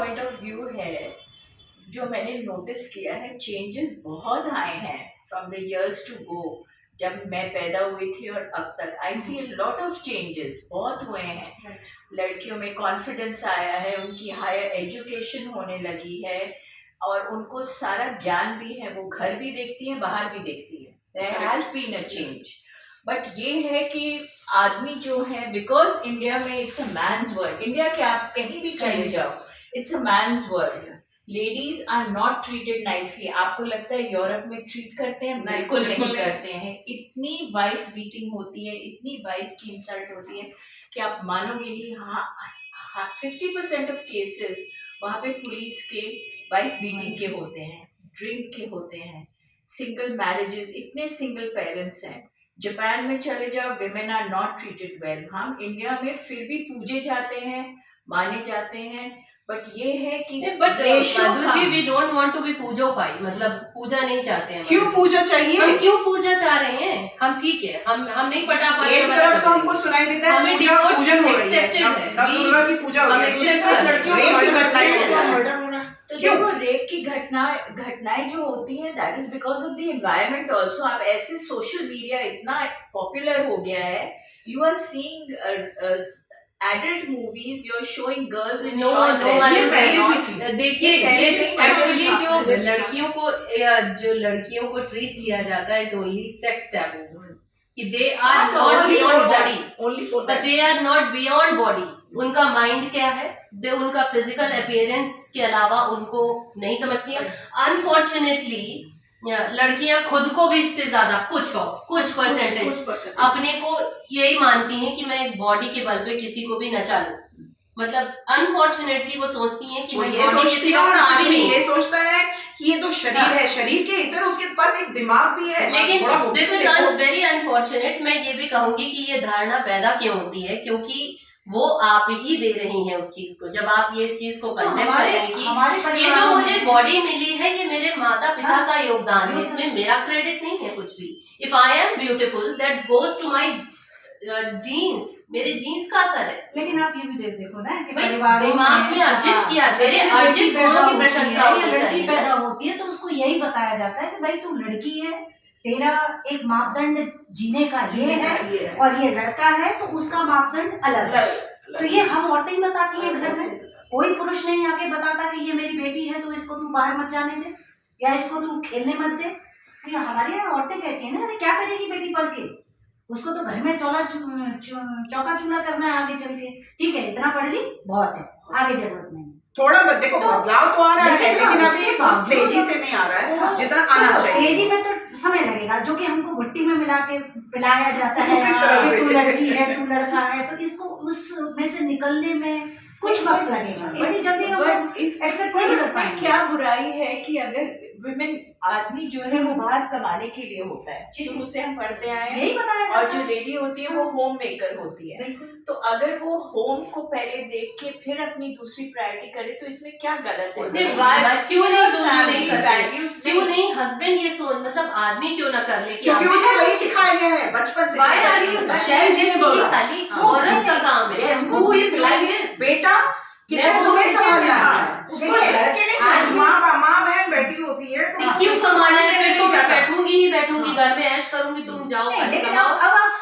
Point of view है, जो मैंने नोटिस किया है, चेंजेस बहुत आए हैं from the years to go. जब मैं पैदा हुई थी और अब तक I see a lot of changes बहुत हुए हैं। लड़कियों में कॉन्फिडेंस आया है, उनकी हायर एजुकेशन होने लगी है और उनको सारा ज्ञान भी है, वो घर भी देखती हैं बाहर भी देखती है। There has been a change. But ये है कि आदमी जो है, बिकॉज इंडिया में it's a man's world, India के आप कहीं भी चले जाओ it's a man's world. Ladies are not treated nicely. आपको लगता है यूरोप में ट्रीट करते हैं? बिल्कुल नहीं करते हैं। इतनी वाइफ बीटिंग होती है, इतनी वाइफ की इंसल्ट होती है कि आप मानोगे नहीं। हाँ, 50% ऑफ केसेस वहाँ पे पुलिस के वाइफ बीटिंग के होते हैं, ड्रिंक के होते हैं, सिंगल मैरिजेस, इतने सिंगल पेरेंट्स हैं। जापान में चले जाओ, women are not treated well. हम इंडिया में फिर भी पूजे जाते हैं, माने जाते हैं, बट ये है कि Madhu ji, we don't want to be पूजोफाई, मतलब पूजा नहीं चाहते हैं। क्यों पूजा चाहिए? हम क्यों पूजा चाह रहे हैं? हम ठीक है, हम नहीं पटा पा रहे हैं। एक तरफ तो हमको सुनाई देता है हमें पूजा पूजन हो रही है, एक्सेप्टेड की पूजा हो रही है, लड़कियों रेप की घटनाएं। तो देखो, रेप की घटनाएं जो होती हैं, that is because of the environment also. आप ऐसे सोशल मीडिया इतना पॉपुलर हो गया है, you are seeing adult movies, you're showing girls in short dresses। देखिए, एक्चुअली जो लड़कियों को ट्रीट किया जाता है इज ओनली सेक्स टैबूज, कि they are not beyond body, but they are not beyond body. उनका माइंड क्या है, उनका फिजिकल अपीयरेंस के अलावा उनको नहीं समझती है। अनफॉर्चुनेटली लड़कियां खुद को भी इससे ज्यादा कुछ परसेंटेज अपने को यही मानती हैं कि मैं एक बॉडी के बल पे किसी को भी नचा लूं। मतलब अनफॉर्चुनेटली वो सोचती हैं कि मैं बॉडी किसी का कुछ भी नहीं। ये सोचता है कि ये तो शरीर है, शरीर के इतर उसके पास एक दिमाग भी है। लेकिन दिस इज वेरी अनफॉर्चुनेट। मैं ये भी कहूंगी कि ये धारणा पैदा क्यों होती है, क्योंकि वो आप ही दे रही हैं उस चीज को। जब आप ये चीज को कंडेम करेंगे कि ये जो मुझे बॉडी मिली है ये मेरे माता पिता का योगदान है, इसमें मेरा क्रेडिट नहीं है कुछ भी। If I am beautiful that goes to my genes, मेरे जीन्स का असर है। लेकिन आप ये भी देखो ना कि दिमाग में अर्जित किया, मेरे अर्जित गुणों की प्रशंसा होनी चाहिए। लड़की पैदा होती है तो उसको यही बताया जाता है कि भाई तू लड़की है, तेरा एक मापदंड जीने का ये है, और ये लड़का है तो उसका मापदंड अलग है। तो ये हम औरतें ही बताती हैं घर में, कोई पुरुष नहीं आके बताता कि ये मेरी बेटी है तो इसको तू बाहर मत जाने दे या इसको तू खेलने मत दे। तो ये हमारी यहाँ औरतें कहती है ना, अरे क्या करेगी बेटी पढ़ के, उसको तो घर में चौका चूल्हा करना है आगे चल के। ठीक है, इतना पढ़ ली बहुत है, आगे जरूरत नहीं। थोड़ा देखो बदलाव तो आ रहा है, लेकिन अभी उस तेजी से नहीं आ रहा है जितना आना चाहिए। तेजी में तो समय लगेगा, जो कि हमको भुट्टी में मिला के पिलाया जाता है, तू लड़की है तू लड़का है, तो इसको उसमें से निकलने में कुछ वक्त लगेगा। इतनी जल्दी हम एक्सेप्ट नहीं कर पाएंगे। क्या बुराई है कि अगर विमेन, आदमी जो है वो बाहर कमाने के लिए होता है, शुरू से हम पढ़ते आए हैं, यही बताया और जो लेडी होती है वो होम मेकर होती है। तो अगर वो होम को पहले देख के फिर अपनी दूसरी प्रायोरिटी करे तो इसमें क्या गलत है? क्यों नहीं हस्बैंड ये सोच, मतलब आदमी क्यों ना कर ले, क्योंकि उसे वही सिखाया गया है बचपन से। खाली औरत का काम है, बेटा किचन तुम्हें संभालना है, उसको लड़के नहीं चाहिए। माँ बहन बैठी होती है तो क्यों कमाना है? फिर तो मैं बैठूंगी ही बैठूंगी, घर में ऐश करूंगी, तुम जाओ कमाओ।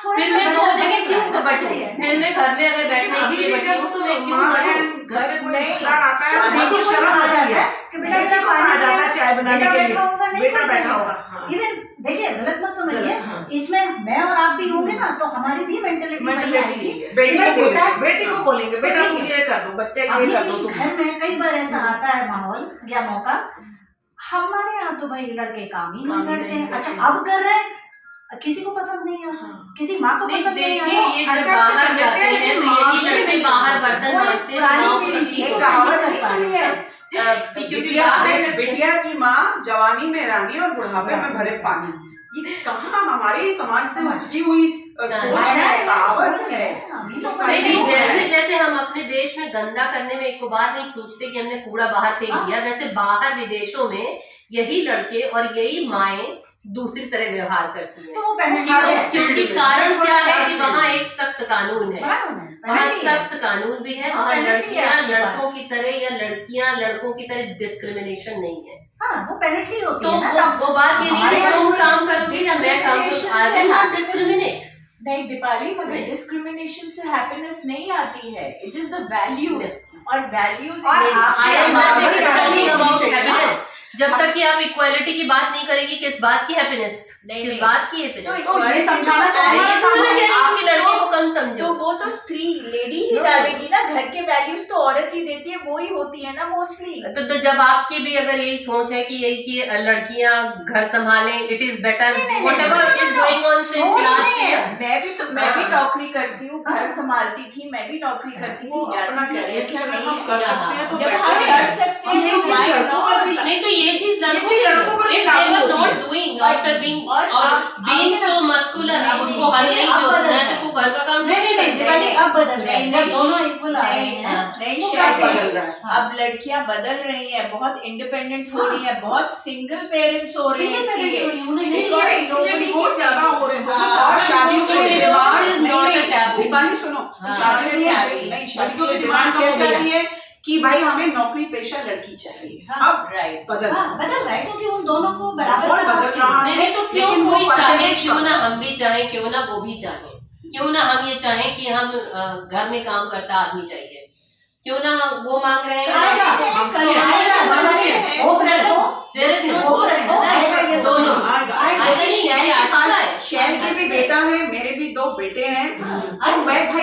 फिर मैं दो जगह क्यों बैठूं? फिर मैं घर में अगर बैठने के लिए बैठी हूँ तो मैं क्यों करूँ? घर में आता है तो शर्म आ जाती है कि बेटा को आ जाता है चाय बनाने के लिए, बेटा बैठा होगा। इवन देखिए, गलत मत समझिए, इसमें मैं और आप भी होंगे ना तो हमारी भी मेंटलिटी आएगी। बेटी को बोलेंगे बेटा तुम ये कर दो, बच्चा ये कर दो। घर में कई बार ऐसा आता है माहौल या मौका, हमारे यहाँ तो भाई लड़के काम ही नहीं करते हैं। अच्छा, अब कर रहे हैं, किसी को पसंद नहीं है, किसी माँ को पसंद नहीं है। ये जब बाहर जाते हैं तो यही लड़के बाहर बर्तन मांजते हैं। बिटिया की माँ जवानी में रानी और बुढ़ापे में भरे पानी, ये कहाँ हमारे समाज से उपजी हुई सोच है, कहावत है। जैसे जैसे हम अपने देश में गंदा करने में एक बार नहीं सोचते कि हमने कूड़ा बाहर फेंक दिया, वैसे बाहर विदेशों में यही लड़के और यही माएं दूसरी तरह व्यवहार करती है। तो वो पेनल्टी है, क्योंकि कारण क्या है कि वहाँ एक सख्त कानून है, वहाँ पेनल्टी है। सख्त कानून भी है, हाँ, वहाँ पेनल्टी लड़कियां है आपके लड़कों पास। की तरह या लड़कियां लड़कों की तरह डिस्क्रिमिनेशन नहीं है। हाँ, वो पेनल्टी होती तो है ना। वो बात ये नहीं है हमारे तुम यहाँ काम करोगी या मैं काम करूँ, आई विल नॉट डिस्क्रिमिनेट। नहीं दीपाली, मगर नहीं। डिस्क्रिमिनेशन से हैप्पीनेस नहीं आती है। इट इज द वैल्यूज, और वैल्यूज और आई एम नॉट हमारी टॉकिंग values अबाउट होनी चाहिए ना। हैप्पीनेस। जब तक कि आप इक्वालिटी की बात नहीं करेंगी, किस बात की हैप्पीनेस, नहीं, किस नहीं। बात की हैप्पीनेस? तो ये समझाना तो मैं ये हमारा थोड़ी काम ना है। कह रही हूँ कि लड़के को कम तो समझो। वो तो स्त्री लेडी ही No. डालेगी ना, घर के वैल्यूज तो औरत ही देती है, वो ही होती है ना मोस्टली। तो जब आपकी भी अगर यही सोच है कि यही कि लड़कियां घर संभालें, it is better whatever is going on since last year. मैं भी नौकरी करती हूँ, घर संभालती थी, मैं भी नौकरी करती वो थी, अपना जाती कह रही थी, है कि ऐसा अगर नहीं हम है। कर सकते हैं तो जब बेटर हम है। कर सकते और हैं ये तो चीज why लड़कों पर भी not? नहीं तो ये चीज लड़कों चीज लड़कों पर भी इफ दे लागू वर होती नॉट है। डूइंग आफ्टर बीइंग और और आप- बीइंग आप- सो मस्कुलर, अब नहीं, उनको हल नहीं अब जोड़ना बदल है रहा तो वो घर का काम नहीं नहीं नहीं, दिवाली अब बदल रहा है, नहीं, जब नहीं, दोनों इक्वल आ रहे नहीं, हैं नहीं, वो शायद करते हैं। बदल रहा है। अब लड़कियां बदल रही हैं, बहुत इंडिपेंडेंट हो रही हैं, बहुत सिंगल पेरेंट्स हो रही हैं, Single parents हो रही हैं, उन्हें इसलिए नहीं इसलिए nobody डिवोर्स की- ज्यादा हो रहे हैं, बहुत हाँ, ज्यादा और शादी So के लिए divorce demand is not a taboo. Deepali सुनो, हाँ। शादी के लिए नहीं, शादी के लिए डिमांड कैसे आ रही है कि भाई हमें नौकरी पेशा लड़की चाहिए। हाँ। अब राइट बदल हाँ, बदल रहा है क्योंकि उन दोनों को बराबर माहौल का बदल हक रहा चाहिए। है। नहीं तो क्यों लेकिन वो कोई चाहे, percentage क्यों कम ना हम भी चाहें, क्यों ना वो भी चाहें, क्यों ना हम ये चाहें कि हम घर में काम करता आदमी चाहिए, क्यों ना वो मांग रहे हैं आएगा, होप रखो, होप रखो, आएगा ये दोनों। आएगा, आएगा। लेकिन शहर के आता है। पास शहर के भी बेटा है, मेरे भी 2 बेटे हैं, तो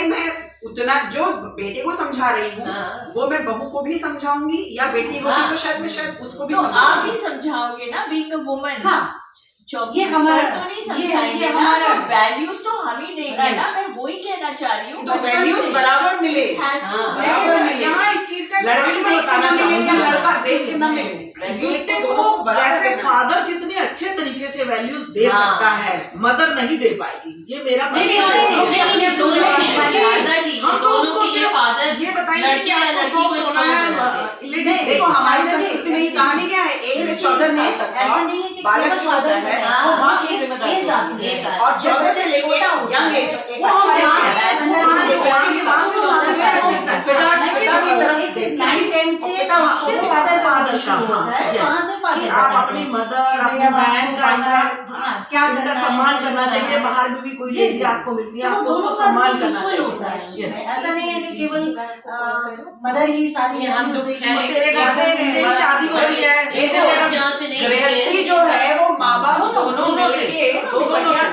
मैं उतना जो बेटे को समझा रही हूँ हाँ। वो मैं बहू को भी समझाऊंगी, या बेटी होगी हाँ। तो शायद मैं शायद उसको भी तो आप समझाऊंगी। भी समझाओगे ना, बीइंग अ वुमन। हाँ, ये हमारा- तो नहीं ये समझाएंगे ना, हमारा- तो वैल्यूज तो हम ही देंगे ना, मैं वही कहना चाह रही हूँ। तो वैल्यूज बराबर मिले, Has to हाँ। बराबर लेकिन मिले। यहाँ इस चीज का लड़की मैं देख के बताना ना मिले या चाहूंगी। लड़का देख के ना मिले, वैल्यूज बेटे तो को दोनों बराबर वैसे देना। फादर जितने अच्छे तरीके से वैल्यूज दे हाँ। सकता है, मदर नहीं दे पाएगी, ये मेरा नहीं नहीं पर्सनल नहीं नहीं, नहीं, दोनों की शारदा जी, हम तो दोनों उसको की ये सिर्फ फादर ये बताएंगे लड़के कि या आपको लड़की को soft स्ट्रॉन्ग होना है, बनाते हैं। ladies देखो हमारी ऐसा नहीं- संस्कृति में ऐसा कहानी क्या है, 1 से 14 साल तक का ऐसा नहीं है कि बालक केवल जो होता father है हाँ। वो माँ की एक जिम्मेदारी एज होती आती है। एक है, आती और 14 से लेके छोटा होता यंग है, एज वो हम हाँ, ऐसे हैं, हाँ, वो हाँ, हमारे हिसाब से हाँ, दूसरे हाँ, ऐसे हाँ, हैं। पिता लेकिन पिता की तरफ एक देखते 9-10 से हैं, पिता उसको फिर फादर का father शुरू का, होता है, yes, वहाँ से कि फादर आप बताते अपनी हैं। मदर कि अपनी भैया बहन आपको का बाहर, हाँ, क्या इनका करना है, सम्मान कैसे करना चाहिए, करना है। बाहर में भी कोई जी, लेडी जी। आपको मिलती है, तो वो आपको दोनों उसको का सम्मान करना equal होता है चाहिए। उसमें। Yes. ऐसा नहीं है कि केवल मदर ही सारी ये हम values लोग देगी। खैर और तेरे एक- घर में तेरी शादी हो रही है, एक देखो, समस्याओं से नहीं गृहस्थी जो है वो माँ बाप दोनों दोनों से, मिलके दो दोनों पहिया से।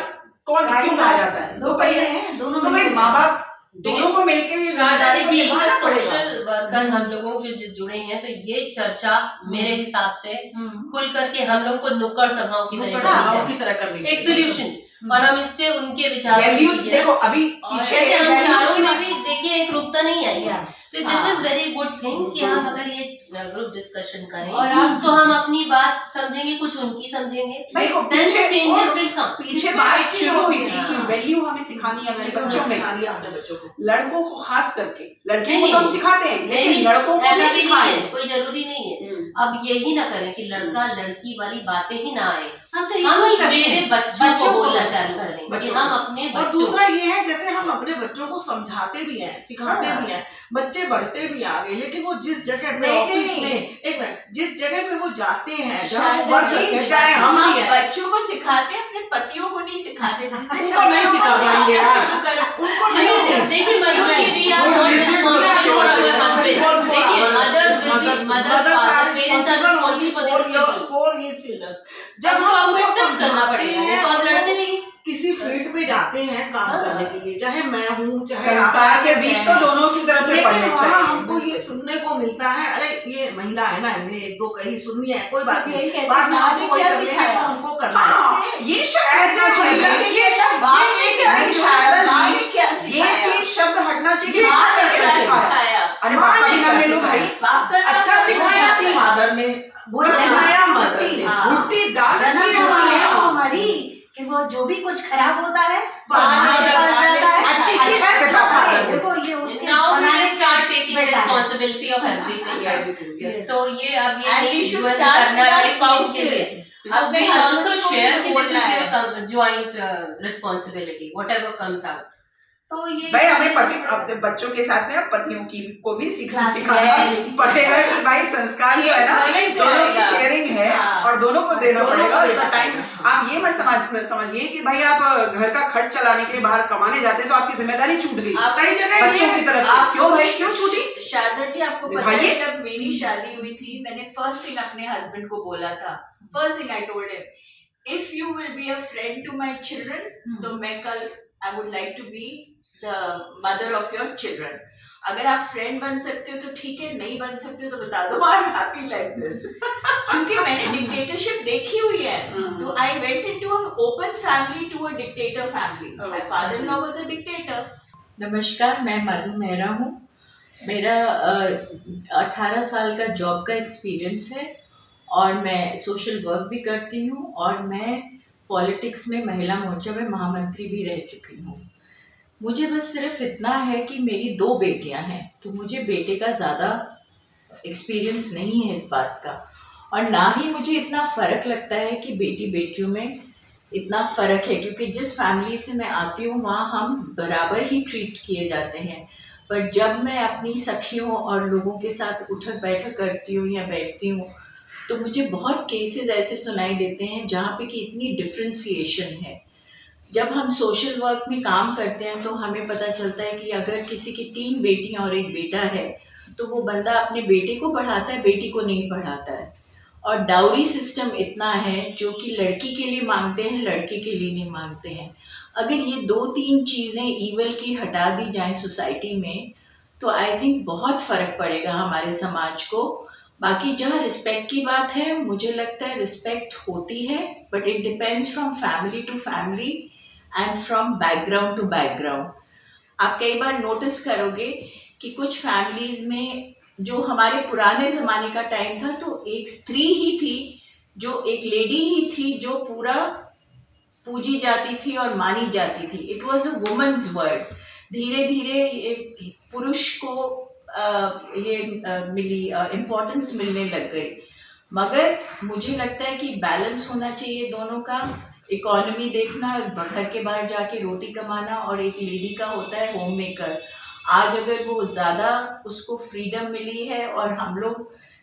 कौन क्यों कहा जाता है, 2 पहिए हैं, दोनों तो भाई मिलके माँ बाप दोनों को मिलके ये शारदा जी जिम्मेदारी को बीइंग अ निभाना पड़ेगा। सोशल वर्कर, हम लोगों जो जिस जुड़े हैं, तो ये चर्चा मेरे हिसाब से खुल करके हम लोग को नुक्कड़ सभाओं की तरह नुक्कड़ करनी सभाओं चाहिए। की तरह करनी एक चाहिए। सोल्यूशन, और हम इससे उनके विचारों को वैल्यूज सीखें। देखो अभी पीछे जैसे हम values चारों की में बात- भी देखिए एक रूपता नहीं आई है, Yeah. तो this is very good thing कि हम अगर ये ग्रुप डिस्कशन करें और आप- तो हम अपनी बात समझेंगे, कुछ उनकी समझेंगे, देखो देन पीछे चेंजेस विल कम। पीछे बात शुरू हुई थी कि हाँ। वैल्यू हमें सिखानी है अपने बच्चों में, सिखानी है अपने बच्चों को। लड़कों को खास करके, लड़कियों नहीं, को तो हम नहीं। सिखाते हैं लेकिन नहीं, लड़कों को ऐसा भी भी नहीं सिखाएं। है, कोई जरूरी नहीं है। अब यही ना करें कि लड़का लड़की वाली बातें ही ना आए, हम तो हम equal रखते मेरे हैं। बच्चों को बच्चों को बोलना बस। चालू करें कि बच्चों हम को। अपने और बच्चों दूसरा ये है जैसे हम अपने बच्चों को समझाते भी हैं, सिखाते हाँ। भी हैं, बच्चे बढ़ते भी आगे, लेकिन वो जिस जगह पे नहीं, ऑफिस नहीं। में, एक मिनट, जिस जगह पे वो जाते हैं, जहाँ वो शारदा वर्क जी, करते हैं, चाहे हम भी हैं, बच्चों को सिखाते हैं, अपने पतियों को नहीं सिखाते। उनको नहीं सिखा पाएंगे यार। उनको नहीं देखिए, देखिए मधु जी भी are not responsible for our husbands. देखिए mothers will be mothers, father, parents are responsible for their children. जब अब तो हम आपको उनको एक्सेप्ट करना पड़ेगा, नहीं तो आप लड़ते नहीं। किसी फील्ड में जाते हैं काम हाँ। करने के लिए, चाहे मैं हूँ चाहे संस्कार के बीच तो दोनों की तरफ से लेकिन पढ़ने वहाँ चाहिए। हमको ये सुनने को मिलता है, अरे ये महिला है ना, इन्हें 1-2 कहीं सुननी है, कोई बात यही नहीं, कहते बाद में हैं, हमको कोई क्या कर लेगा तो सिखाया? हमको करना है। हाँ, ये शब्द हटना चाहिए, ये शब्द बाप ने क्या नहीं, सिखाया? शायद माँ ने क्या ये सिखाया? चीज शब्द हटना चाहिए। ये माँ ने शब्द क्या क्या सिखाया? अरे माँ बाप ने का क्या नाम ले लो सिखाया? भाई। बाप का नाम अच्छा तो सिखाया होता है। फादर ने, वो वो सिखाया जन्म मदर से ने, हाँ। घुट्टी डाल जन्म दी से हमारे है वो यहाँ। हमारी कि वो जो भी कुछ खराब होता है फादर माँ के पास जाता है, अच्छी चीज अच्छा पे अच्छा जाता है। है। देखो ये उसके Now we बनाने will start taking बेटा है। responsibility of everything. Yes, yes. तो ये अब ये And we नहीं should जुआ start करना with our है कि इनके लिए। spouses. अपने we husband also को भी share कि this बोलना is है। your joint responsibility, whatever comes out. तो ये भाई हमें पति अपने बच्चों के साथ में अब पतियों की को भी सिखाना Yes. पड़ेगा कि भाई संस्कार जो है ना Yes, दोनों की आएगा। शेयरिंग है हाँ। और दोनों को देना दोनों को पड़ेगा। देना इतना टाइम पड़ेगा। आप ये मत समझिए कि भाई आप घर का खर्च चलाने के लिए बाहर कमाने जाते हैं तो आपकी जिम्मेदारी छूट गई आप कई जगह बच्चों ये की तरफ से। क्यों भाई क्यों छूटी? शारदा जी आपको पता निभाइए। है जब मेरी शादी हुई थी मैंने फर्स्ट थिंग अपने हस्बैंड को बोला था, first thing I told him, if you will be a friend to my children तो मैं कल I would like to be the mother of your children. अगर आप फ्रेंड बन सकते हो तो ठीक है, नहीं बन सकते हो तो बता दो, I am happy like this. क्योंकि मैंने डिक्टेटरशिप देखी हुई है, तो I went into a open family to a dictator family. My father in law was a dictator. नमस्कार, मैं मधु मेहरा हूँ। मेरा 18 साल का जॉब का एक्सपीरियंस है और मैं सोशल वर्क भी करती हूँ और मैं पॉलिटिक्स में महिला मोर्चा में महामंत्री भी रह चुकी हूँ। मुझे बस सिर्फ इतना है कि मेरी 2 बेटियाँ हैं, तो मुझे बेटे का ज़्यादा एक्सपीरियंस नहीं है इस बात का, और ना ही मुझे इतना फ़र्क लगता है कि बेटी बेटियों में इतना फ़र्क है, क्योंकि जिस फैमिली से मैं आती हूँ वहाँ हम बराबर ही ट्रीट किए जाते हैं। पर जब मैं अपनी सखियों और लोगों के साथ उठक बैठक करती हूँ या बैठती हूँ तो मुझे बहुत केसेस ऐसे सुनाई देते हैं जहाँ पे कि इतनी डिफ्रेंसिएशन है। जब हम सोशल वर्क में काम करते हैं तो हमें पता चलता है कि अगर किसी की 3 बेटियां और 1 बेटा है तो वो बंदा अपने बेटे को पढ़ाता है, बेटी को नहीं पढ़ाता है। और डाउरी सिस्टम इतना है जो कि लड़की के लिए मांगते हैं, लड़के के लिए नहीं मांगते हैं। अगर ये 2-3 चीज़ें ईवल की हटा दी जाएं सोसाइटी में तो आई थिंक बहुत फ़र्क पड़ेगा हमारे समाज को। बाकी जहाँ रिस्पेक्ट की बात है, मुझे लगता है रिस्पेक्ट होती है, but it depends from family to family and from background to background. आप कई बार नोटिस करोगे कि कुछ फैमिलीज़ में जो हमारे पुराने ज़माने का टाइम था तो एक स्त्री ही थी, जो एक लेडी ही थी जो पूरा पूजी जाती थी और मानी जाती थी। It was a women's world. धीरे धीरे पुरुष को मिली इम्पोर्टेंस मिलने लग गई, मगर मुझे लगता है कि बैलेंस होना चाहिए दोनों का। इकोनॉमी देखना, घर के बाहर जाके रोटी कमाना, और एक लेडी का होता है होम मेकर। आज अगर वो ज़्यादा उसको फ्रीडम मिली है, और हम लोग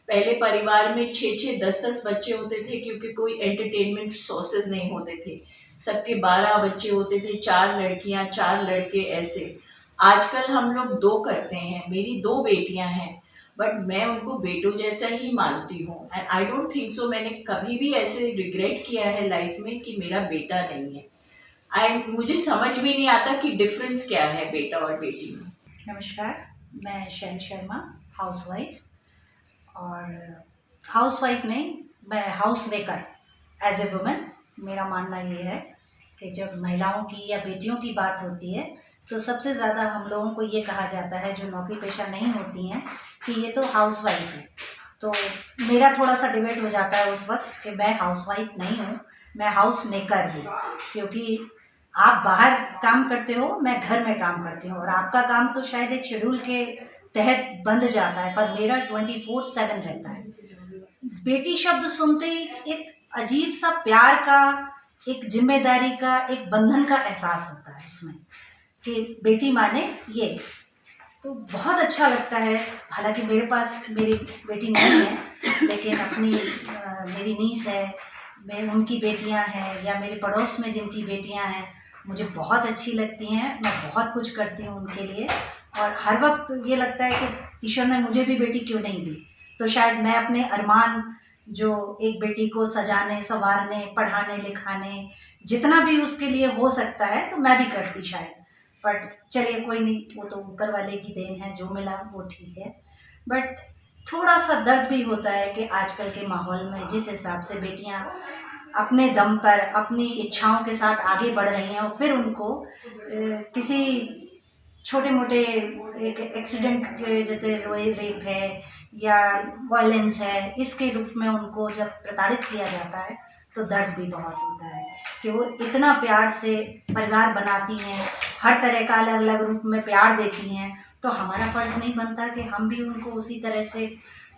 पहले परिवार में 6-6, 10-10 बच्चे होते थे क्योंकि कोई एंटरटेनमेंट सोर्सेज नहीं होते थे, सबके 12 बच्चे होते थे, 4 लड़कियां 4 लड़के ऐसे। आजकल हम लोग 2 करते हैं। मेरी 2 बेटियां हैं बट मैं उनको बेटों जैसा ही मानती हूँ, and I don't think so मैंने कभी भी ऐसे रिग्रेट किया है लाइफ में कि मेरा बेटा नहीं है। मुझे समझ भी नहीं आता कि डिफरेंस क्या है बेटा और बेटी में। नमस्कार, मैं शैल शर्मा, हाउसवाइफ, और हाउसवाइफ नहीं, मैं house maker as a woman. मेरा मानना ये है कि जब महिलाओं की या बेटियों की बात होती है तो सबसे ज़्यादा हम लोगों को ये कहा जाता है, जो नौकरी पेशा नहीं होती हैं, कि ये तो हाउसवाइफ है। तो मेरा थोड़ा सा डिबेट हो जाता है उस वक्त कि मैं हाउसवाइफ नहीं हूँ, मैं हाउस मेकर हूँ। क्योंकि आप बाहर काम करते हो, मैं घर में काम करती हूँ, और आपका काम तो शायद एक शेड्यूल के तहत बंध जाता है, पर मेरा 24/7 रहता है। बेटी शब्द सुनते ही एक अजीब सा प्यार का, एक जिम्मेदारी का, एक बंधन का एहसास होता है उसमें, कि बेटी माने ये, तो बहुत अच्छा लगता है। हालांकि मेरे पास मेरी बेटी नहीं है, लेकिन अपनी मेरी नीस है, उनकी बेटियां हैं, या मेरे पड़ोस में जिनकी बेटियां हैं, मुझे बहुत अच्छी लगती हैं। मैं बहुत कुछ करती हूँ उनके लिए, और हर वक्त ये लगता है कि ईश्वर ने मुझे भी बेटी क्यों नहीं दी। तो शायद मैं अपने अरमान, जो एक बेटी को सजाने, संवारने, पढ़ाने, लिखाने, जितना भी उसके लिए हो सकता है तो मैं भी करती शायद। बट चलिए कोई नहीं, वो तो ऊपर वाले की देन है, जो मिला वो ठीक है। बट थोड़ा सा दर्द भी होता है कि आजकल के माहौल में जिस हिसाब से बेटियां अपने दम पर अपनी इच्छाओं के साथ आगे बढ़ रही हैं, और फिर उनको किसी छोटे मोटे एक एक्सीडेंट के जैसे रेप है या वायलेंस है, इसके रूप में उनको जब प्रताड़ित किया जाता है तो दर्द भी बहुत होता है कि वो इतना प्यार से परिवार बनाती हैं, हर तरह का अलग अलग रूप में प्यार देती हैं। तो हमारा फ़र्ज़ नहीं बनता कि हम भी उनको उसी तरह से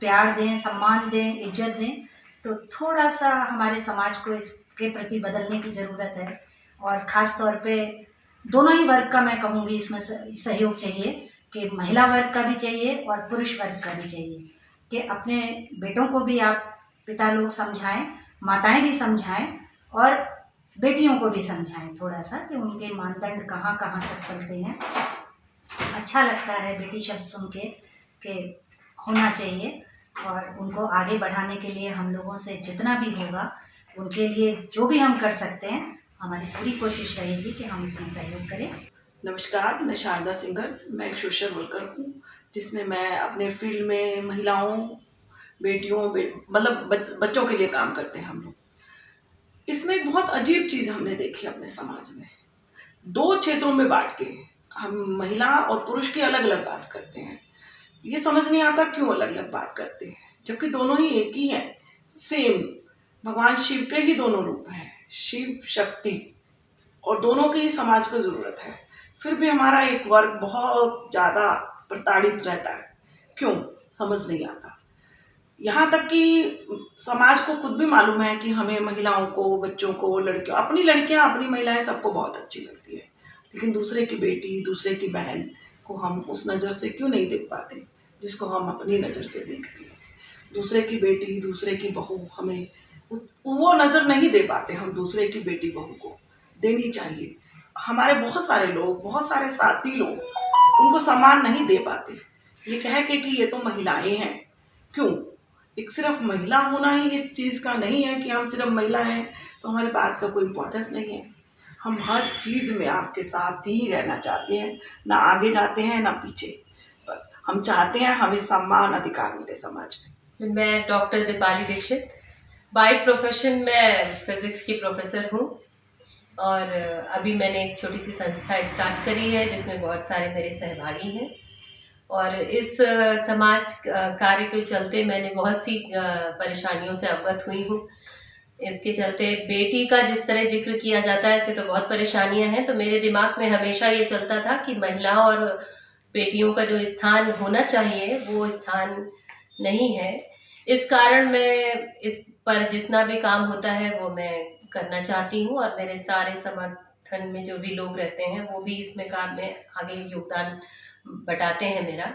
प्यार दें, सम्मान दें, इज्जत दें। तो थोड़ा सा हमारे समाज को इसके प्रति बदलने की ज़रूरत है। और ख़ास तौर पे दोनों ही वर्ग का मैं कहूँगी इसमें सहयोग चाहिए, कि महिला वर्ग का भी चाहिए और पुरुष वर्ग का भी चाहिए, कि अपने बेटों को भी आप पिता लोग समझाएं, माताएं भी समझाएं और बेटियों को भी समझाएं थोड़ा सा, कि उनके मानदंड कहाँ कहाँ तक चलते हैं। अच्छा लगता है बेटी शब्द सुन के कि होना चाहिए, और उनको आगे बढ़ाने के लिए हम लोगों से जितना भी होगा उनके लिए जो भी हम कर सकते हैं, हमारी पूरी कोशिश रहेगी कि हम इसमें सहयोग करें। नमस्कार, मैं शारदा सिंगर, मैं एक सोशल वर्कर हूँ, जिसमें मैं अपने फील्ड में महिलाओं, बेटियों, मतलब बच्चों के लिए काम करते हैं हम लोग। इसमें एक बहुत अजीब चीज़ हमने देखी अपने समाज में। 2 क्षेत्रों में बांट के हम महिला और पुरुष की अलग अलग बात करते हैं। ये समझ नहीं आता क्यों अलग अलग बात करते हैं, जबकि दोनों ही एक ही हैं, सेम। भगवान शिव के ही दोनों रूप हैं, शिव शक्ति, और दोनों की ही समाज को ज़रूरत है। फिर भी हमारा एक वर्ग बहुत ज़्यादा प्रताड़ित रहता है, क्यों समझ नहीं आता। यहाँ तक कि समाज को खुद भी मालूम है कि हमें महिलाओं को, बच्चों को, लड़कियों, अपनी लड़कियाँ, अपनी महिलाएं सबको बहुत अच्छी लगती है, लेकिन दूसरे की बेटी, दूसरे की बहन को हम उस नज़र से क्यों नहीं देख पाते जिसको हम अपनी नज़र से देखते हैं। दूसरे की बेटी, दूसरे की बहू, हमें वो नज़र नहीं दे पाते हम दूसरे की बेटी बहू को। देनी चाहिए। हमारे बहुत सारे लोग, बहुत सारे साथी लोग उनको सम्मान नहीं दे पाते, ये कह के कि ये तो महिलाएं हैं। क्यों? एक सिर्फ महिला होना ही इस चीज़ का नहीं है कि हम सिर्फ महिला हैं तो हमारी बात का कोई इम्पोर्टेंस नहीं है। हम हर चीज़ में आपके साथ ही रहना चाहते हैं, ना आगे जाते हैं ना पीछे। बस हम चाहते हैं हमें सम्मान, अधिकार मिले समाज में। मैं doctor Deepali Dixit, by profession मैं फिज़िक्स की प्रोफेसर हूँ, और अभी मैंने एक छोटी सी संस्था स्टार्ट करी है जिसमें बहुत सारे मेरे सहभागी हैं। और इस समाज कार्य के चलते मैंने बहुत सी परेशानियों से अवगत हुई हूँ। इसके चलते बेटी का जिस तरह जिक्र किया जाता है, ऐसे तो बहुत परेशानियां हैं, तो मेरे दिमाग में हमेशा ये चलता था कि महिला और बेटियों का जो स्थान होना चाहिए वो स्थान नहीं है। इस कारण मैं इस पर जितना भी काम होता है वो मैं करना चाहती हूँ, और मेरे सारे समर्थन में जो भी लोग रहते हैं वो भी इसमें काम में आगे योगदान बटाते हैं मेरा।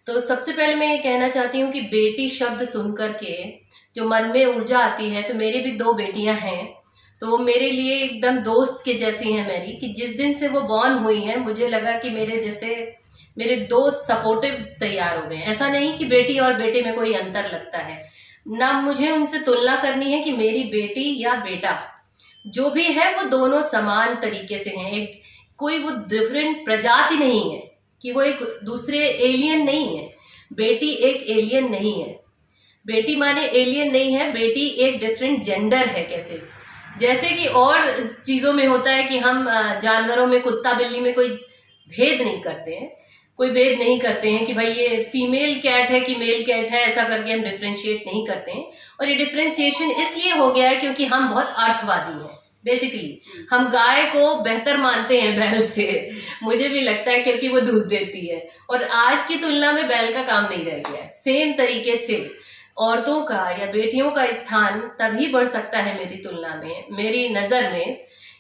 तो सबसे पहले मैं ये कहना चाहती हूँ कि बेटी शब्द सुनकर के जो मन में ऊर्जा आती है, तो मेरी भी 2 बेटियां हैं, तो वो मेरे लिए एकदम दोस्त के जैसी हैं मेरी, कि जिस दिन से वो बॉर्न हुई हैं मुझे लगा कि मेरे जैसे मेरे दोस्त सपोर्टिव तैयार हो गए। ऐसा नहीं कि बेटी और बेटे में कोई अंतर लगता है, ना मुझे उनसे तुलना करनी है कि मेरी बेटी या बेटा जो भी है वो दोनों समान तरीके से हैं। एक कोई वो डिफरेंट प्रजाति नहीं है, कि वो एक दूसरे एलियन नहीं है। बेटी एक एलियन नहीं है, बेटी माने एलियन नहीं है, बेटी एक डिफरेंट जेंडर है। कैसे, जैसे कि और चीज़ों में होता है कि हम जानवरों में, कुत्ता बिल्ली में कोई भेद नहीं करते हैं, कोई भेद नहीं करते हैं कि भाई ये फीमेल कैट है कि मेल कैट है, ऐसा करके हम डिफ्रेंशिएट नहीं करते हैं। और ये डिफ्रेंशिएशन इसलिए हो गया है क्योंकि हम बहुत अर्थवादी हैं। बेसिकली हम गाय को बेहतर मानते हैं बैल से, मुझे भी लगता है, क्योंकि वो दूध देती है, और आज की तुलना में बैल का काम नहीं रह गया है। सेम तरीके से औरतों का या बेटियों का स्थान तभी बढ़ सकता है मेरी तुलना में, मेरी नज़र में,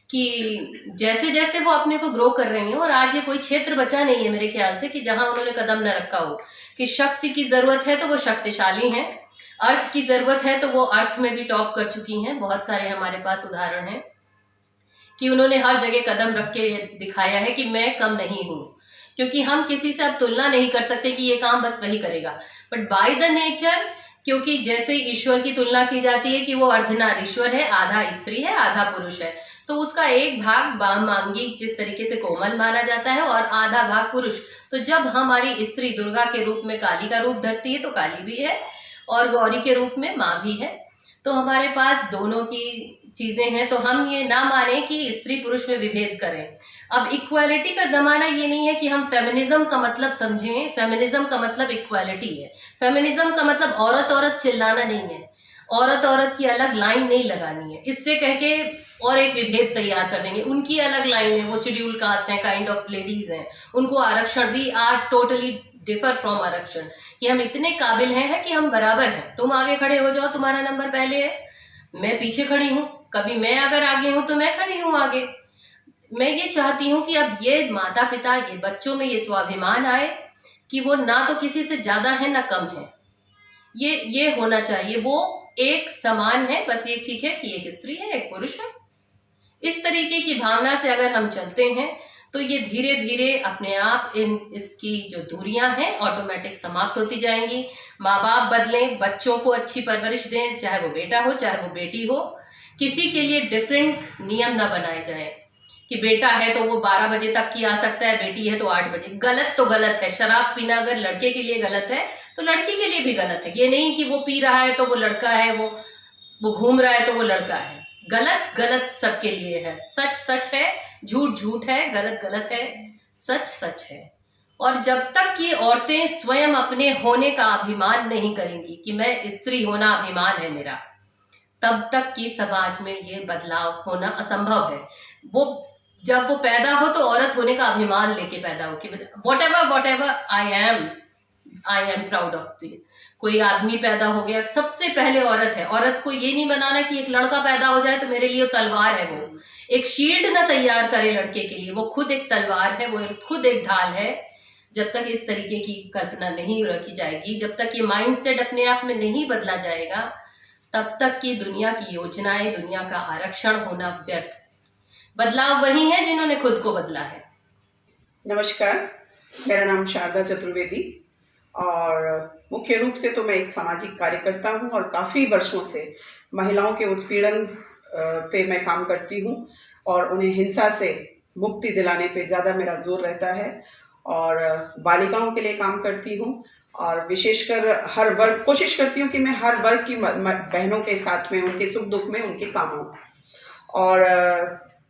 कि जैसे जैसे वो अपने को ग्रो कर रही हैं। और आज ये कोई क्षेत्र बचा नहीं है मेरे ख्याल से कि जहां उन्होंने कदम न रखा हो। कि शक्ति की जरूरत है तो वो शक्तिशाली हैं, अर्थ की जरूरत है तो वो अर्थ में भी टॉप कर चुकी हैं। बहुत सारे हमारे पास उदाहरण हैं कि उन्होंने हर जगह कदम रख के दिखाया है कि मैं कम नहीं हूँ, क्योंकि हम किसी से अब तुलना नहीं कर सकते कि ये काम बस वही करेगा। बट बाय द नेचर, क्योंकि जैसे ईश्वर की तुलना की जाती है कि वो अर्धनारीश्वर है, आधा स्त्री है आधा पुरुष है, तो उसका एक भाग वामांगिक जिस तरीके से कोमल माना जाता है और आधा भाग पुरुष। तो जब हमारी स्त्री दुर्गा के रूप में काली का रूप धरती है तो काली भी है, और गौरी के रूप में माँ भी है। तो हमारे पास दोनों की चीजें हैं। तो हम ये ना माने कि स्त्री पुरुष में विभेद करें। अब इक्वालिटी का जमाना ये नहीं है कि हम फेमिनिज्म का मतलब समझें। फेमिनिज्म का मतलब इक्वालिटी है। फेमिनिज्म का मतलब औरत औरत चिल्लाना नहीं है, औरत औरत की अलग लाइन नहीं लगानी है। इससे कह के और एक विभेद तैयार कर देंगे, उनकी अलग लाइन है, वो शेड्यूल कास्ट है, काइंड ऑफ लेडीज हैं, उनको आरक्षण भी आर टोटली डिफर फ्रॉम आरक्षण, कि हम इतने काबिल हैं कि हम बराबर हैं। तुम आगे खड़े हो जाओ, तुम्हारा नंबर पहले है, मैं पीछे खड़ी हूँ, कभी मैं अगर आगे हूँ तो मैं खड़ी हूँ आगे। मैं ये चाहती हूँ कि अब ये माता पिता, ये बच्चों में ये स्वाभिमान आए कि वो ना तो किसी से ज्यादा है ना कम है, ये होना चाहिए, वो एक समान है, बस ये ठीक है कि एक स्त्री है एक पुरुष है। इस तरीके की भावना से अगर हम चलते हैं तो ये धीरे धीरे अपने आप इसकी जो दूरियां हैं ऑटोमेटिक समाप्त होती जाएंगी। माँ बाप बदलें, बच्चों को अच्छी परवरिश दें, चाहे वो बेटा हो चाहे वो बेटी हो, किसी के लिए डिफरेंट नियम ना बनाए जाएं कि बेटा है तो वो 12 बजे तक की आ सकता है, बेटी है तो 8 बजे। गलत तो गलत है। शराब पीना अगर लड़के के लिए गलत है तो लड़की के लिए भी गलत है। ये नहीं कि वो पी रहा है तो वो लड़का है, वो घूम रहा है तो वो लड़का है। गलत गलत सबके लिए है, सच सच है, झूठ झूठ है, गलत गलत है, सच सच है। और जब तक कि औरतें स्वयं अपने होने का अभिमान नहीं करेंगी कि मैं स्त्री होना अभिमान है मेरा, तब तक कि समाज में ये बदलाव होना असंभव है। वो जब वो पैदा हो तो औरत होने का अभिमान लेके पैदा हो कि what ever I am proud of this. कोई आदमी पैदा हो गया, सबसे पहले औरत है। औरत को ये नहीं बनाना कि एक लड़का पैदा हो जाए तो मेरे लिए तलवार है, वो एक शील्ड ना तैयार करे लड़के के लिए, वो खुद एक तलवार है, वो खुद एक ढाल है। जब तक इस तरीके की कल्पना नहीं रखी जाएगी, जब तक ये माइंडसेट अपने आप में नहीं बदला जाएगा, तब तक की दुनिया की योजनाएं, दुनिया का आरक्षण होना व्यर्थ है। बदलाव वही है जिन्होंने खुद को बदला है। नमस्कार, मेरा नाम शारदा चतुर्वेदी और मुख्य रूप से तो मैं एक सामाजिक कार्यकर्ता हूं और काफ़ी वर्षों से महिलाओं के उत्पीड़न पे मैं काम करती हूं और उन्हें हिंसा से मुक्ति दिलाने पे ज़्यादा मेरा जोर रहता है और बालिकाओं के लिए काम करती हूं और विशेषकर हर वर्ग, कोशिश करती हूं कि मैं हर वर्ग की बहनों के साथ में, उनके सुख दुख में उनके काम आऊँ। और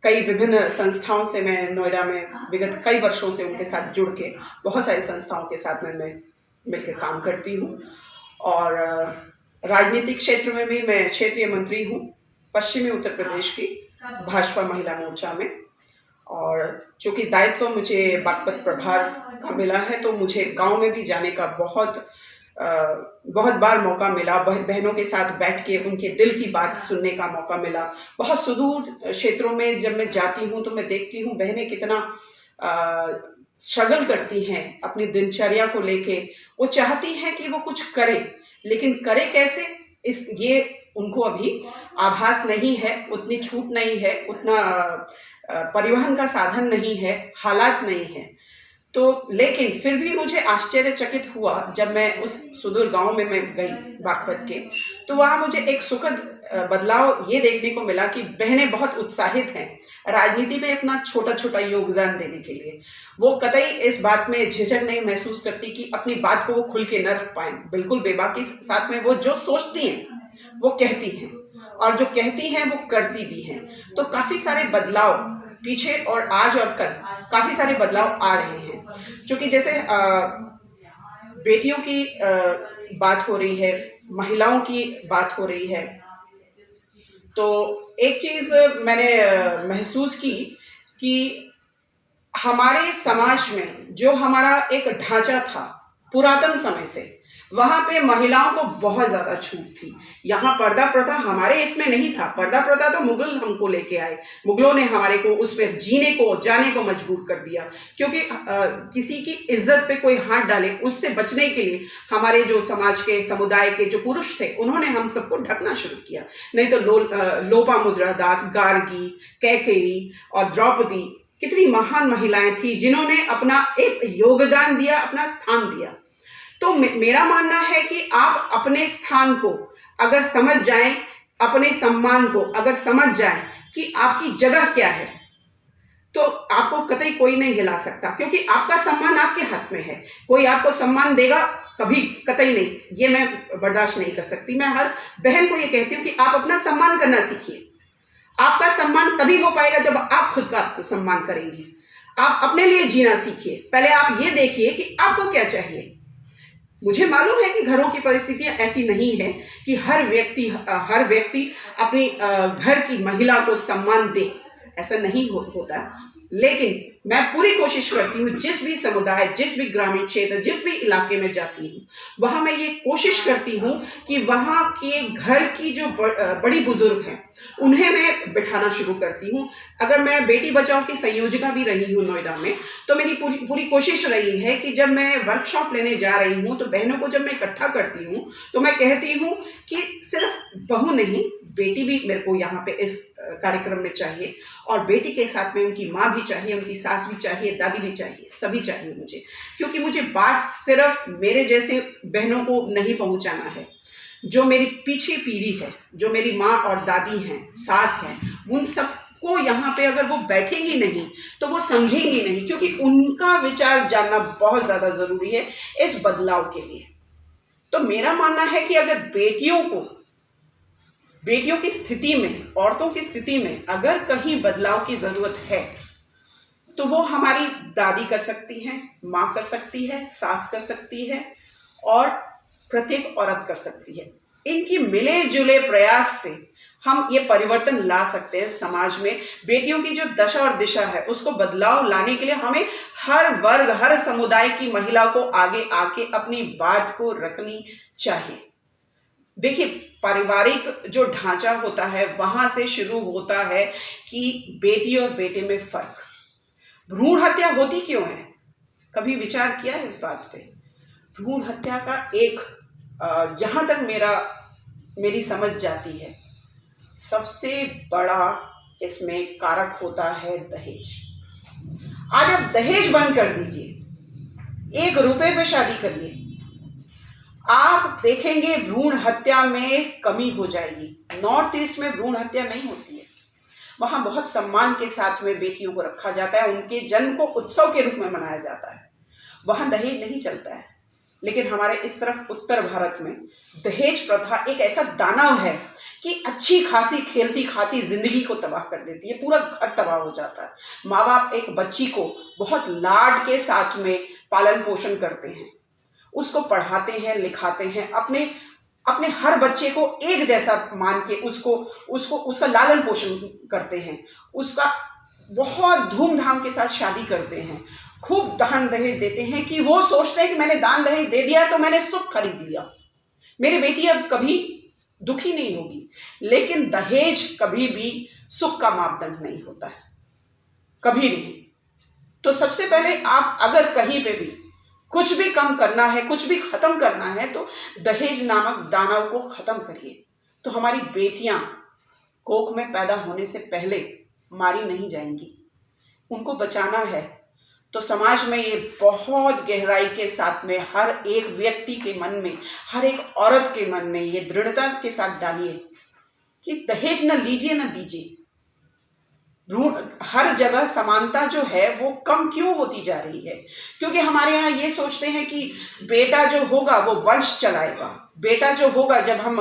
कई विभिन्न संस्थाओं से मैं नोएडा में विगत कई वर्षों से उनके साथ जुड़ के बहुत सारी संस्थाओं के साथ में मैं मिलकर काम करती हूँ। और राजनीतिक क्षेत्र में भी मैं क्षेत्रीय मंत्री हूँ पश्चिमी उत्तर प्रदेश की भाजपा महिला मोर्चा में। और चूँकि दायित्व मुझे बागपत प्रभार का मिला है तो मुझे गांव में भी जाने का बहुत बार मौका मिला। बहनों के साथ बैठ के उनके दिल की बात सुनने का मौका मिला। बहुत सुदूर क्षेत्रों में जब मैं जाती हूँ तो मैं देखती हूँ बहनें कितना स्ट्रगल करती हैं अपनी दिनचर्या को लेके। वो चाहती हैं कि वो कुछ करे, लेकिन करे कैसे, ये उनको अभी आभास नहीं है, उतनी छूट नहीं है, उतना परिवहन का साधन नहीं है, हालात नहीं है। तो लेकिन फिर भी मुझे आश्चर्यचकित हुआ जब मैं उस सुदूर गांव में मैं गई बागपत के, तो वहाँ मुझे एक सुखद बदलाव ये देखने को मिला कि बहनें बहुत उत्साहित हैं राजनीति में अपना छोटा छोटा योगदान देने के लिए। वो कतई इस बात में झिझक नहीं महसूस करती कि अपनी बात को वो खुल के न रख पाएं। बिल्कुल बेबाकी साथ में वो जो सोचती हैं वो कहती हैं और जो कहती हैं वो करती भी हैं। तो काफ़ी सारे बदलाव पीछे और आज और कल काफ़ी सारे बदलाव आ रहे हैं। क्योंकि जैसे बेटियों की बात हो रही है, महिलाओं की बात हो रही है, तो एक चीज़ मैंने महसूस की कि हमारे समाज में जो हमारा एक ढांचा था पुरातन समय से, वहाँ पे महिलाओं को बहुत ज़्यादा छूट थी। यहाँ पर्दा प्रथा हमारे इसमें नहीं था। पर्दा प्रथा तो मुगल हमको लेके आए, मुगलों ने हमारे को उस पर जीने को, जाने को मजबूर कर दिया। क्योंकि किसी की इज्जत पे कोई हाथ डाले उससे बचने के लिए हमारे जो समाज के, समुदाय के जो पुरुष थे उन्होंने हम सबको ढकना शुरू किया। नहीं तो लोपामुद्रा दास, गार्गी, कैकेयी और द्रौपदी कितनी महान महिलाएं थी जिन्होंने अपना एक योगदान दिया, अपना स्थान दिया। तो मेरा मानना है कि आप अपने स्थान को अगर समझ जाएं, अपने सम्मान को अगर समझ जाएं कि आपकी जगह क्या है, तो आपको कतई कोई नहीं हिला सकता। क्योंकि आपका सम्मान आपके हाथ में है। कोई आपको सम्मान देगा कभी कतई नहीं, ये मैं बर्दाश्त नहीं कर सकती। मैं हर बहन को ये कहती हूँ कि आप अपना सम्मान करना सीखिए। आपका सम्मान तभी हो पाएगा जब आप खुद का सम्मान करेंगी। आप अपने लिए जीना सीखिए। पहले आप ये देखिए कि आपको क्या चाहिए। मुझे मालूम है कि घरों की परिस्थितियां ऐसी नहीं है कि हर व्यक्ति अपनी घर की महिला को सम्मान दे, ऐसा नहीं होता। लेकिन मैं पूरी कोशिश करती हूँ, जिस भी समुदाय, जिस भी ग्रामीण क्षेत्र, जिस भी इलाके में जाती हूँ, वहाँ मैं ये कोशिश करती हूँ कि वहाँ के घर की जो बड़ी बुजुर्ग हैं उन्हें मैं बिठाना शुरू करती हूँ। अगर मैं बेटी बचाओ की संयोजिका भी रही हूँ नोएडा में, तो मेरी पूरी कोशिश रही है कि जब मैं वर्कशॉप लेने जा रही हूँ तो बहनों को जब मैं इकट्ठा करती हूँ तो मैं कहती हूँ कि सिर्फ बहू नहीं, बेटी भी मेरे को यहाँ पे इस कार्यक्रम में चाहिए, और बेटी के साथ में उनकी माँ भी चाहिए, उनकी सास भी चाहिए, दादी भी चाहिए, सभी चाहिए मुझे, क्योंकि मुझे बात सिर्फ मेरे जैसे बहनों को नहीं पहुँचाना है। जो मेरी पीछे पीढ़ी है, जो मेरी माँ और दादी हैं, सास हैं, उन सबको यहाँ पे अगर वो बैठेंगी नहीं तो वो समझेंगी नहीं, क्योंकि उनका विचार जानना बहुत ज़्यादा ज़रूरी है इस बदलाव के लिए। तो मेरा मानना है कि अगर बेटियों की स्थिति में, औरतों की स्थिति में अगर कहीं बदलाव की ज़रूरत है तो वो हमारी दादी कर सकती हैं, माँ कर सकती है, सास कर सकती है, और प्रत्येक औरत कर सकती है। इनकी मिले जुले प्रयास से हम ये परिवर्तन ला सकते हैं समाज में। बेटियों की जो दशा और दिशा है उसको बदलाव लाने के लिए हमें हर वर्ग, हर समुदाय की महिला को आगे आके अपनी बात को रखनी चाहिए। देखिए, पारिवारिक जो ढांचा होता है वहां से शुरू होता है कि बेटी और बेटे में फर्क। भ्रूण हत्या होती क्यों है? कभी विचार किया है इस बात पे? भ्रूण हत्या का एक जहां तक मेरी समझ जाती है, सबसे बड़ा इसमें कारक होता है दहेज। आज आप दहेज बंद कर दीजिए, 1 रुपए पे शादी करिए, आप देखेंगे भ्रूण हत्या में कमी हो जाएगी। नॉर्थ ईस्ट में भ्रूण हत्या नहीं होती है, वहां बहुत सम्मान के साथ में बेटियों को रखा जाता है, उनके जन्म को उत्सव के रूप में मनाया जाता है, वहां दहेज नहीं चलता है। लेकिन हमारे इस तरफ उत्तर भारत में दहेज प्रथा एक ऐसा दानव है कि अच्छी खासी खेलती खाती जिंदगी को तबाह कर देती है, पूरा घर तबाह हो जाता है। माँ बाप एक बच्ची को बहुत लाड के साथ में पालन पोषण करते हैं, उसको पढ़ाते हैं, लिखाते हैं, अपने हर बच्चे को एक जैसा मान के उसका लालन पोषण करते हैं, उसका बहुत धूमधाम के साथ शादी करते हैं, खूब दान दहेज देते हैं कि वो सोचते हैं कि मैंने दान दहेज दे दिया तो मैंने सुख खरीद लिया, मेरी बेटी अब कभी दुखी नहीं होगी। लेकिन दहेज कभी भी सुख का मापदंड नहीं होता है, कभी नहीं। तो सबसे पहले आप अगर कहीं पे भी कुछ भी कम करना है, कुछ भी खत्म करना है, तो दहेज नामक दानव को खत्म करिए। तो हमारी बेटियां कोख में पैदा होने से पहले मारी नहीं जाएंगी, उनको बचाना है। तो समाज में ये बहुत गहराई के साथ में हर एक व्यक्ति के मन में, हर एक औरत के मन में ये दृढ़ता के साथ डालिए कि दहेज न लीजिए न दीजिए। हर जगह समानता जो है वो कम क्यों होती जा रही है? क्योंकि हमारे यहाँ ये सोचते हैं कि बेटा जो होगा वो वंश चलाएगा, बेटा जो होगा जब हम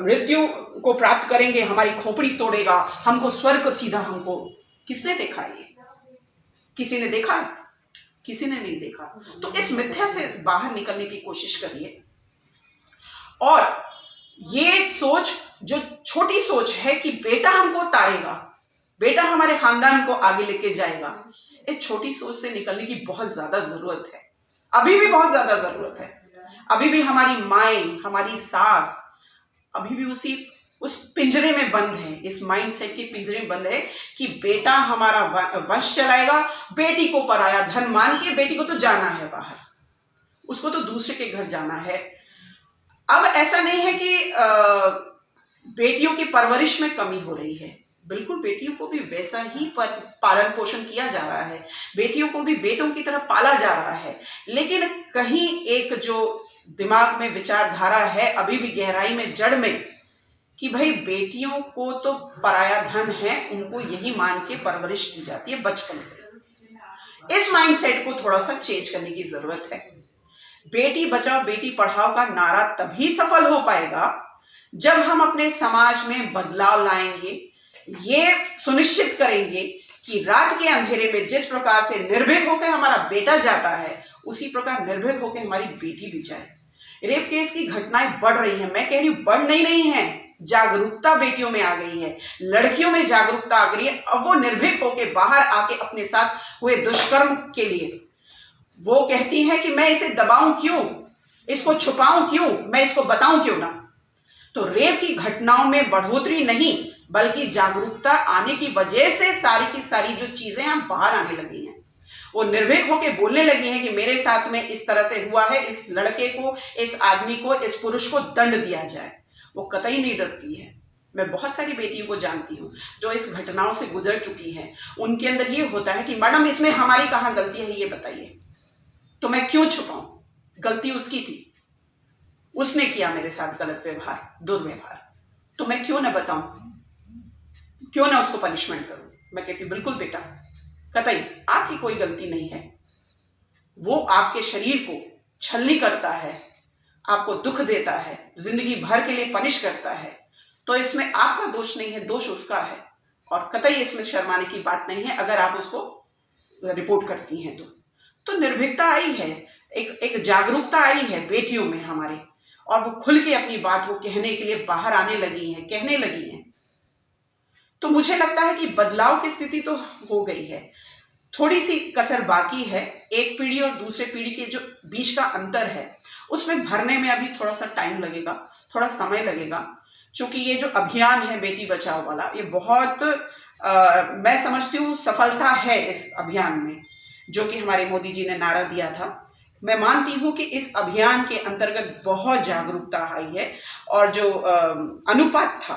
मृत्यु को प्राप्त करेंगे हमारी खोपड़ी तोड़ेगा, हमको स्वर्ग सीधा, हमको किसने देखा? ये किसी ने देखा? किसी ने नहीं देखा। तो इस मिथ्या से बाहर निकलने की कोशिश करिए। और ये सोच, जो छोटी सोच है कि बेटा हमको तारेगा, बेटा हमारे खानदान को आगे लेके जाएगा, इस छोटी सोच से निकलने की बहुत ज्यादा जरूरत है, अभी भी बहुत ज्यादा जरूरत है। अभी भी हमारी माएं, हमारी सास अभी भी उस पिंजरे में बंद है, इस माइंडसेट के पिंजरे में बंद है कि बेटा हमारा वंश चलाएगा, बेटी को पराया धन मान के, बेटी को तो जाना है बाहर, उसको तो दूसरे के घर जाना है। अब ऐसा नहीं है कि बेटियों की परवरिश में कमी हो रही है, बिल्कुल बेटियों को भी वैसा ही पालन पोषण किया जा रहा है, बेटियों को भी बेटों की तरह पाला जा रहा है। लेकिन कहीं एक जो दिमाग में विचारधारा है अभी भी गहराई में, जड़ में, कि भाई बेटियों को तो पराया धन है, उनको यही मान के परवरिश की जाती है बचपन से। इस माइंडसेट को थोड़ा सा चेंज करने की जरूरत है। बेटी बचाओ बेटी पढ़ाओ का नारा तभी सफल हो पाएगा जब हम अपने समाज में बदलाव लाएंगे, ये सुनिश्चित करेंगे कि रात के अंधेरे में जिस प्रकार से निर्भीक होकर हमारा बेटा जाता है, उसी प्रकार निर्भीक होकर हमारी बेटी भी जाए। रेप केस की घटनाएं बढ़ रही हैं, मैं कह रही हूं बढ़ नहीं रही हैं, जागरूकता बेटियों में आ गई है, लड़कियों में जागरूकता आ गई है। अब वो निर्भीक होकर बाहर आके अपने साथ हुए दुष्कर्म के लिए वो कहती हैं कि मैं इसे दबाऊं क्यों, इसको छुपाऊं क्यों, मैं इसको बताऊं क्यों ना। तो रेप की घटनाओं में बढ़ोतरी नहीं बल्कि जागरूकता आने की वजह से सारी की सारी जो चीजें हम बाहर आने लगी हैं। वो निर्भीक होकर बोलने लगी हैं कि मेरे साथ में इस तरह से हुआ है, इस लड़के को, इस आदमी को, इस पुरुष को दंड दिया जाए। वो कतई नहीं डरती है। मैं बहुत सारी बेटियों को जानती हूँ जो इस घटनाओं से गुजर चुकी हैं। उनके अंदर ये होता है कि मैडम इसमें हमारी कहाँ गलती है, ये बताइए, तो मैं क्यों छुपाऊं, गलती उसकी थी, उसने किया मेरे साथ गलत व्यवहार, दुर्व्यवहार, तो मैं क्यों ना बताऊं, क्यों ना उसको पनिशमेंट करूं। मैं कहती बिल्कुल बेटा, कतई आपकी कोई गलती नहीं है, वो आपके शरीर को छलनी करता है, आपको दुख देता है, जिंदगी भर के लिए पनिश करता है, तो इसमें आपका दोष नहीं है, दोष उसका है। और कतई इसमें शर्माने की बात नहीं है अगर आप उसको रिपोर्ट करती हैं तो निर्भीकता आई है, एक जागरूकता आई है बेटियों में हमारे, और वो खुल के अपनी बात को कहने के लिए बाहर आने लगी हैं, कहने लगी हैं। तो मुझे लगता है कि बदलाव की स्थिति तो हो गई है, थोड़ी सी कसर बाकी है। एक पीढ़ी और दूसरे पीढ़ी के जो बीच का अंतर है उसमें भरने में अभी थोड़ा सा टाइम लगेगा, थोड़ा समय लगेगा, क्योंकि ये जो अभियान है बेटी बचाओ वाला, ये बहुत मैं समझती हूँ सफलता है इस अभियान में, जो कि हमारे मोदी जी ने नारा दिया था। मैं मानती हूँ कि इस अभियान के अंतर्गत बहुत जागरूकता आई है, और जो अनुपात था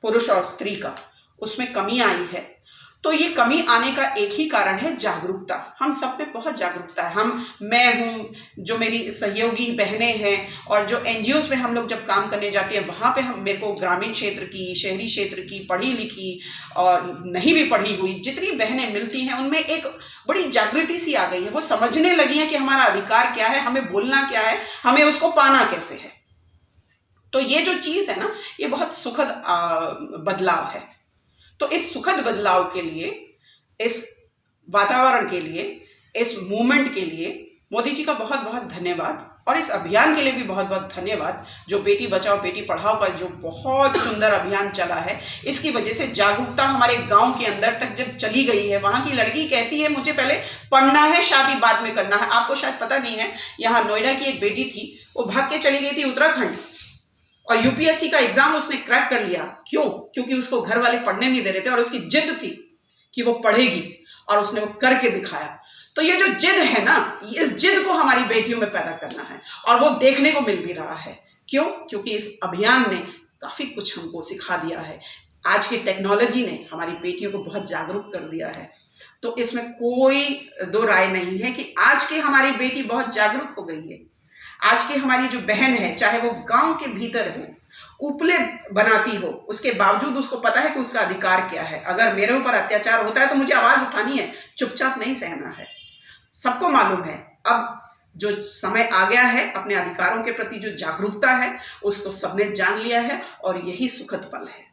पुरुष और स्त्री का, उसमें कमी आई है। तो ये कमी आने का एक ही कारण है जागरूकता। हम सब पे बहुत जागरूकता है। मैं हूँ, जो मेरी सहयोगी बहनें हैं, और जो NGOs में हम लोग जब काम करने जाते हैं वहाँ पे मेरे को ग्रामीण क्षेत्र की, शहरी क्षेत्र की, पढ़ी लिखी और नहीं भी पढ़ी हुई जितनी बहनें मिलती हैं, उनमें एक बड़ी जागृति सी आ गई है। वो समझने लगी हैं कि हमारा अधिकार क्या है, हमें बोलना क्या है, हमें उसको पाना कैसे है। तो ये जो चीज़ है ना, ये बहुत सुखद बदलाव है। तो इस सुखद बदलाव के लिए, इस वातावरण के लिए, इस मूवमेंट के लिए मोदी जी का बहुत बहुत धन्यवाद, और इस अभियान के लिए भी बहुत बहुत धन्यवाद। जो बेटी बचाओ बेटी पढ़ाओ का जो बहुत सुंदर अभियान चला है, इसकी वजह से जागरूकता हमारे गांव के अंदर तक जब चली गई है। वहां की लड़की कहती है मुझे पहले पढ़ना है, शादी बाद में करना है। आपको शायद पता नहीं है, यहाँ नोएडा की एक बेटी थी, वो भाग के चली गई थी उत्तराखंड, और UPSC का एग्जाम उसने क्रैक कर लिया। क्यों? क्योंकि उसको घर वाले पढ़ने नहीं दे रहे थे, और उसकी जिद थी कि वो पढ़ेगी, और उसने वो करके दिखाया। तो ये जो जिद है ना, इस जिद को हमारी बेटियों में पैदा करना है, और वो देखने को मिल भी रहा है। क्यों? क्योंकि इस अभियान ने काफी कुछ हमको सिखा दिया है। आज की टेक्नोलॉजी ने हमारी बेटियों को बहुत जागरूक कर दिया है। तो इसमें कोई दो राय नहीं है कि आज की हमारी बेटी बहुत जागरूक हो गई है। आज की हमारी जो बहन है, चाहे वो गांव के भीतर हो, उपले बनाती हो, उसके बावजूद उसको पता है कि उसका अधिकार क्या है। अगर मेरे ऊपर अत्याचार होता है तो मुझे आवाज उठानी है, चुपचाप नहीं सहना है। सबको मालूम है अब जो समय आ गया है, अपने अधिकारों के प्रति जो जागरूकता है उसको सबने जान लिया है, और यही सुखद पल है।